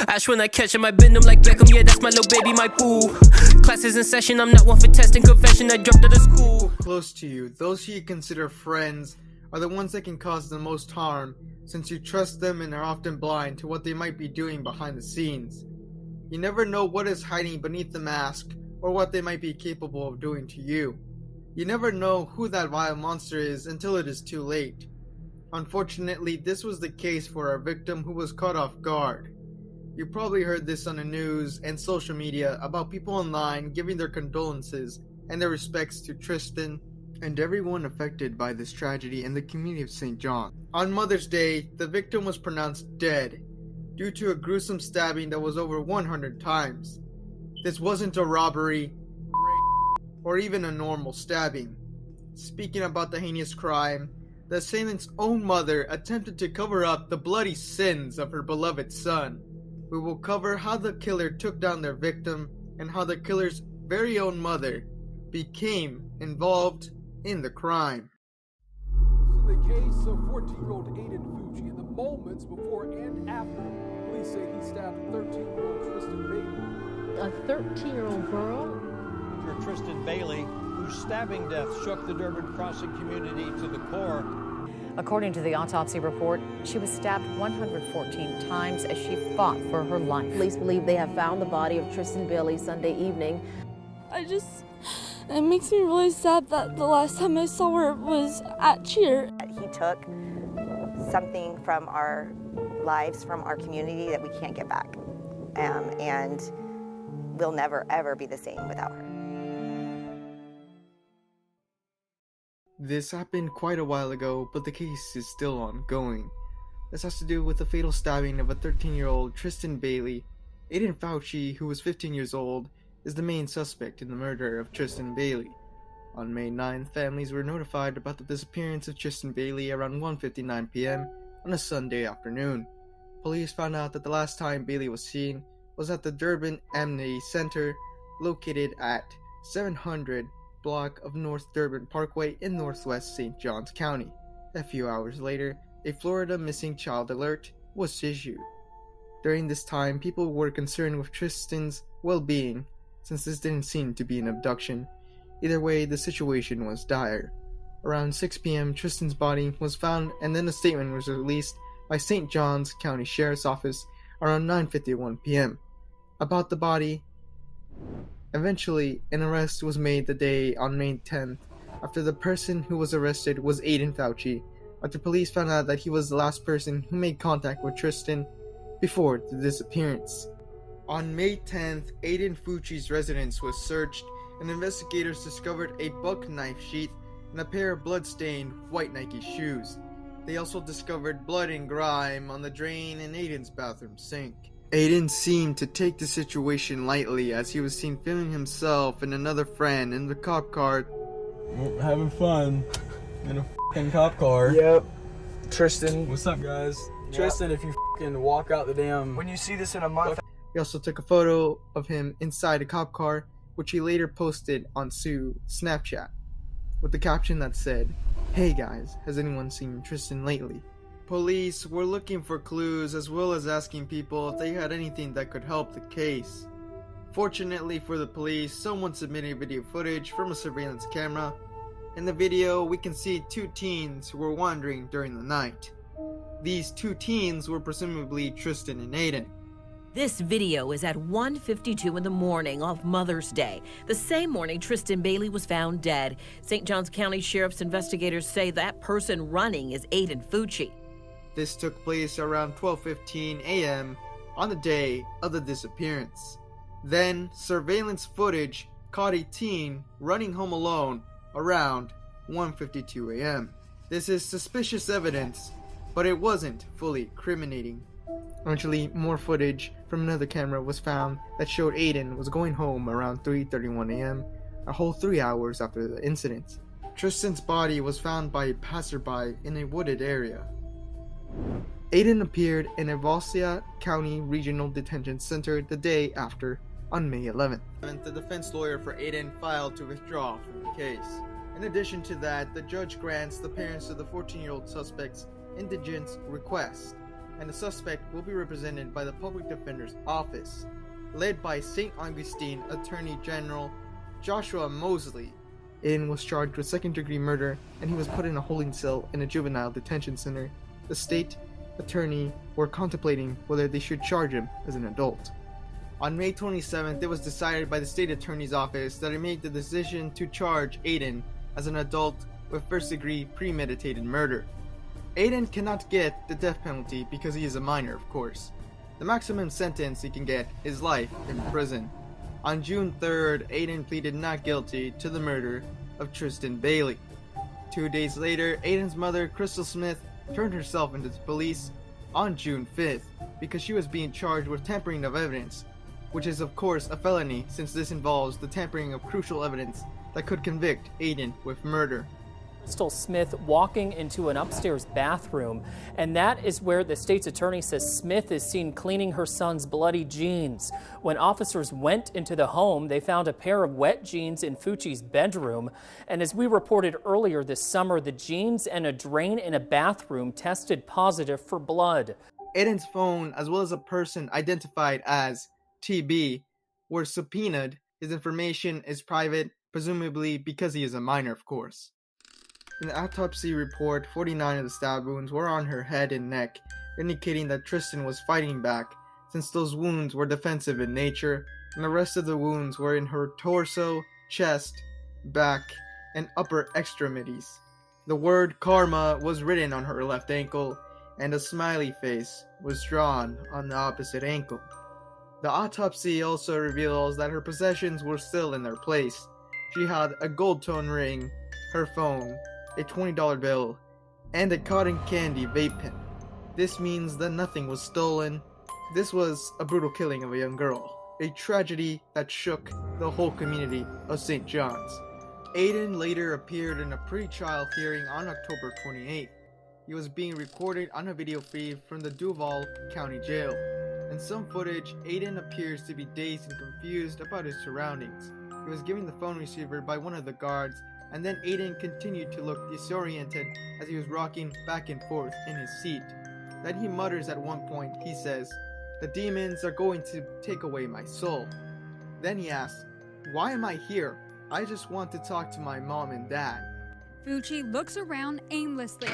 Ash when I catch him, I bend him like Beckham. Yeah, that's my little baby, my boo. Classes in session, I'm not one for testing. Confession, I dropped out of school. Close to you, those you consider friends are the ones that can cause the most harm, since you trust them and are often blind to what they might be doing behind the scenes. You never know what is hiding beneath the mask, or what they might be capable of doing to you. You never know who that vile monster is until it is too late. Unfortunately, this was the case for our victim who was caught off guard. You probably heard this on the news and social media about people online giving their condolences and their respects to Tristyn and everyone affected by this tragedy in the community of St. John. On Mother's Day, the victim was pronounced dead due to a gruesome stabbing that was over 100 times. This wasn't a robbery, rape, or even a normal stabbing. Speaking about the heinous crime, the assailant's own mother attempted to cover up the bloody sins of her beloved son. We will cover how the killer took down their victim and how the killer's very own mother became involved in the crime. In the case of 14-year-old Aiden Fucci, in the moments before and after, police say he stabbed 13-year-old Tristyn Bailey. A 13-year-old girl? Tristyn Bailey, whose stabbing death shook the Durban crossing community to the core. According to the autopsy report, she was stabbed 114 times as she fought for her life. Police believe they have found the body of Tristyn Bailey Sunday evening. It makes me really sad that the last time I saw her was at cheer. He took something from our lives, from our community that we can't get back. And we'll never, ever be the same without her. This happened quite a while ago, but the case is still ongoing. This has to do with the fatal stabbing of a 13-year-old Tristyn Bailey. Aiden Fucci, who was 15 years old, is the main suspect in the murder of Tristyn Bailey. On May 9th, families were notified about the disappearance of Tristyn Bailey around 1:59 p.m. on a Sunday afternoon. Police found out that the last time Bailey was seen was at the Durban Amenity Center, located at 700 block of North Durban Parkway in northwest St. Johns County. A few hours later, a Florida missing child alert was issued. During this time, people were concerned with Tristyn's well-being, since this didn't seem to be an abduction. Either way, the situation was dire. Around 6 p.m., Tristyn's body was found, and then a statement was released by St. Johns County Sheriff's Office around 9:51 p.m. about the body. Eventually, an arrest was made the day on May 10th, after the person who was arrested was Aiden Fucci, after police found out that he was the last person who made contact with Tristyn before the disappearance. On May 10th, Aiden Fucci's residence was searched, and investigators discovered a buck knife sheath and a pair of blood-stained white Nike shoes. They also discovered blood and grime on the drain in Aiden's bathroom sink. Aiden seemed to take the situation lightly, as he was seen filming himself and another friend in the cop car. We're having fun in a f***ing cop car. Yep. Tristyn. What's up, guys? Yep. Tristyn, if you f***ing walk out the damn... When you see this in a month... He also took a photo of him inside a cop car, which he later posted on Sue's Snapchat, with the caption that said, "Hey guys, has anyone seen Tristyn lately?" Police were looking for clues as well as asking people if they had anything that could help the case. Fortunately for the police, someone submitted video footage from a surveillance camera. In the video, we can see two teens who were wandering during the night. These two teens were presumably Tristyn and Aiden. This video is at 1:52 in the morning of Mother's Day. The same morning, Tristyn Bailey was found dead. St. Johns County Sheriff's investigators say that person running is Aiden Fucci. This took place around 12:15 a.m. on the day of the disappearance. Then, surveillance footage caught a teen running home alone around 1:52 a.m. This is suspicious evidence, but it wasn't fully incriminating. Eventually, more footage from another camera was found that showed Aiden was going home around 3:31 a.m., a whole 3 hours after the incident. Tristyn's body was found by a passerby in a wooded area. Aiden appeared in a Volsia County Regional Detention Center the day after, on May 11th. The defense lawyer for Aiden filed to withdraw from the case. In addition to that, the judge grants the parents of the 14-year-old suspect's indigent request. and the suspect will be represented by the Public Defender's Office, led by St. Augustine Attorney General Joshua Mosley. Aiden was charged with second-degree murder, and he was put in a holding cell in a juvenile detention center. The state attorney were contemplating whether they should charge him as an adult. On May 27th, it was decided by the state attorney's office that it made the decision to charge Aiden as an adult with first-degree premeditated murder. Aiden cannot get the death penalty because he is a minor, of course. The maximum sentence he can get is life in prison. On June 3rd, Aiden pleaded not guilty to the murder of Tristyn Bailey. 2 days later, Aiden's mother, Crystal Smith, turned herself into the police on June 5th because she was being charged with tampering of evidence, which is of course a felony since this involves the tampering of crucial evidence that could convict Aiden with murder. Crystal Smith walking into an upstairs bathroom, and that is where the state's attorney says Smith is seen cleaning her son's bloody jeans. When officers went into the home, they found a pair of wet jeans in Fucci's bedroom, and as we reported earlier this summer, the jeans and a drain in a bathroom tested positive for blood. Aidens Phone, as well as a person identified as TB, were subpoenaed. His information is private, presumably because he is a minor, of course. In the autopsy report, 49 of the stab wounds were on her head and neck, indicating that Tristyn was fighting back, since those wounds were defensive in nature, and the rest of the wounds were in her torso, chest, back, and upper extremities. The word karma was written on her left ankle, and a smiley face was drawn on the opposite ankle. The autopsy also reveals that her possessions were still in their place. She had a gold tone ring, her phone, a $20 bill, and a cotton candy vape pen. This means that nothing was stolen. This was a brutal killing of a young girl, a tragedy that shook the whole community of St. John's. Aiden later appeared in a pre-trial hearing on October 28th. He was being recorded on a video feed from the Duval County Jail. In some footage, Aiden appears to be dazed and confused about his surroundings. He was given the phone receiver by one of the guards, and then Aiden continued to look disoriented as he was rocking back and forth in his seat. Then he mutters at one point, he says, "The demons are going to take away my soul." Then he asks, "Why am I here? I just want to talk to my mom and dad." Fucci looks around aimlessly,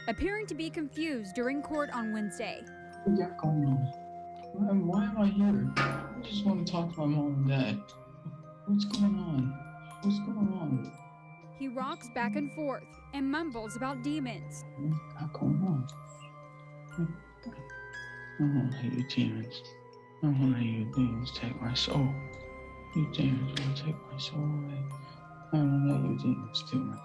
appearing to be confused during court on Wednesday. What you got going on? Why am I here? I just want to talk to my mom and dad. What's going on? What's going on? He rocks back and forth and mumbles about demons. What's going on? I don't let you demons. I don't let you demons take my soul. You demons will take my soul away. I don't let you demons do it.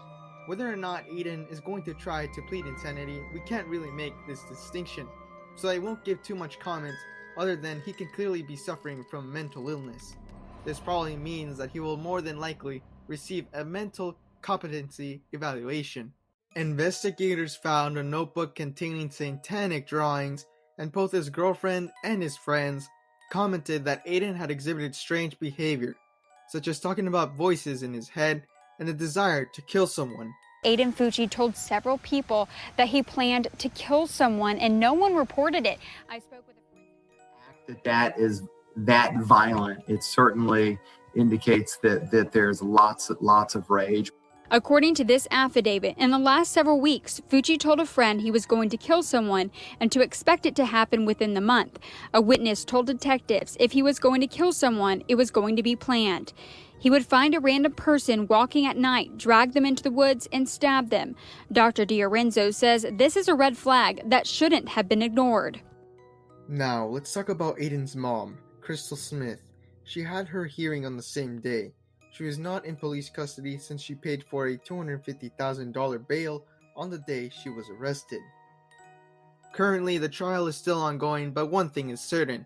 Whether or not Aiden is going to try to plead insanity, we can't really make this distinction, so I won't give too much comment other than he can clearly be suffering from mental illness. This probably means that he will more than likely receive a mental competency evaluation. Investigators found a notebook containing Santanic Drawings, and both his girlfriend and his friends commented that Aiden had exhibited strange behavior, such as talking about voices in his head and a desire to kill someone. Aiden Fucci told several people that he planned to kill someone and no one reported it. I spoke with a friend. That is that violent. It certainly indicates that there's lots of rage. According to this affidavit, in the last several weeks, Fucci told a friend he was going to kill someone and to expect it to happen within the month. A witness told detectives if he was going to kill someone, it was going to be planned. He would find a random person walking at night, drag them into the woods, and stab them. Dr. D'Orenzo says this is a red flag that shouldn't have been ignored. Now, let's talk about Aiden's mom, Crystal Smith. She had her hearing on the same day. She was not in police custody since she paid for a $250,000 bail on the day she was arrested. Currently, the trial is still ongoing, but one thing is certain.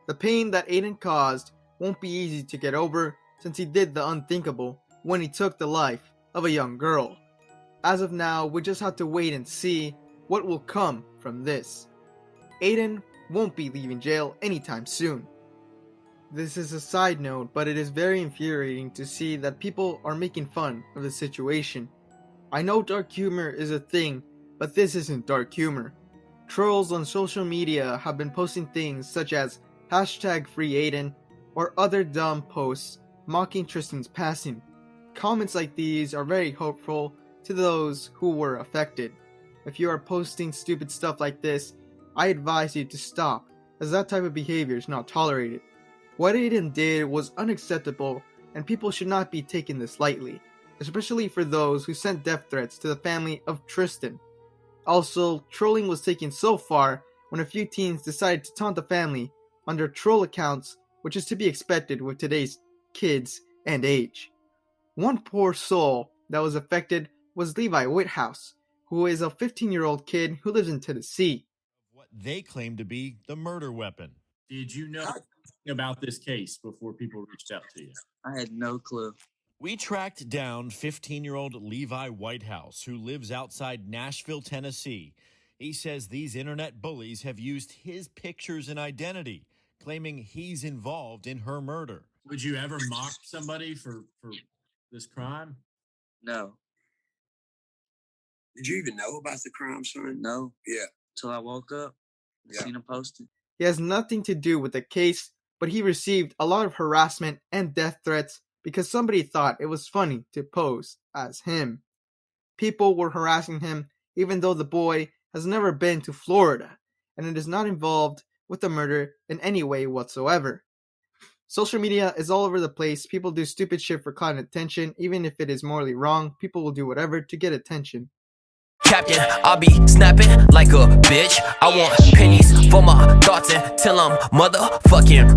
The pain that Aiden caused won't be easy to get over since he did the unthinkable when he took the life of a young girl. As of now, we just have to wait and see what will come from this. Aiden won't be leaving jail anytime soon. This is a side note, but it is very infuriating to see that people are making fun of the situation. I know dark humor is a thing, but this isn't dark humor. Trolls on social media have been posting things such as #FreeAiden or other dumb posts mocking Tristyn's passing. Comments like these are very hurtful to those who were affected. If you are posting stupid stuff like this, I advise you to stop, as that type of behavior is not tolerated. What Aiden did was unacceptable, and people should not be taking this lightly, especially for those who sent death threats to the family of Tristyn. Also, trolling was taken so far when a few teens decided to taunt the family on their troll accounts, which is to be expected with today's kids and age. One poor soul that was affected was Levi Whithouse, who is a 15-year-old kid who lives in Tennessee. What they claim to be the murder weapon. Did you know about this case before people reached out to you? I had no clue. We tracked down 15-year-old Levi Whitehouse, who lives outside Nashville, Tennessee. He says these internet bullies have used his pictures and identity, claiming he's involved in her murder. Would you ever mock somebody for this crime? No. Did you even know about the crime, son? No. Yeah. Till I woke up, seen him posted. He has nothing to do with the case, but he received a lot of harassment and death threats because somebody thought it was funny to pose as him. People were harassing him even though the boy has never been to Florida, and it is not involved with the murder in any way whatsoever. Social media is all over the place. People do stupid shit for clout and attention. Even if it is morally wrong, people will do whatever to get attention. Captain, I'll be snapping like a bitch. I want pennies for my thoughts until I'm motherfucking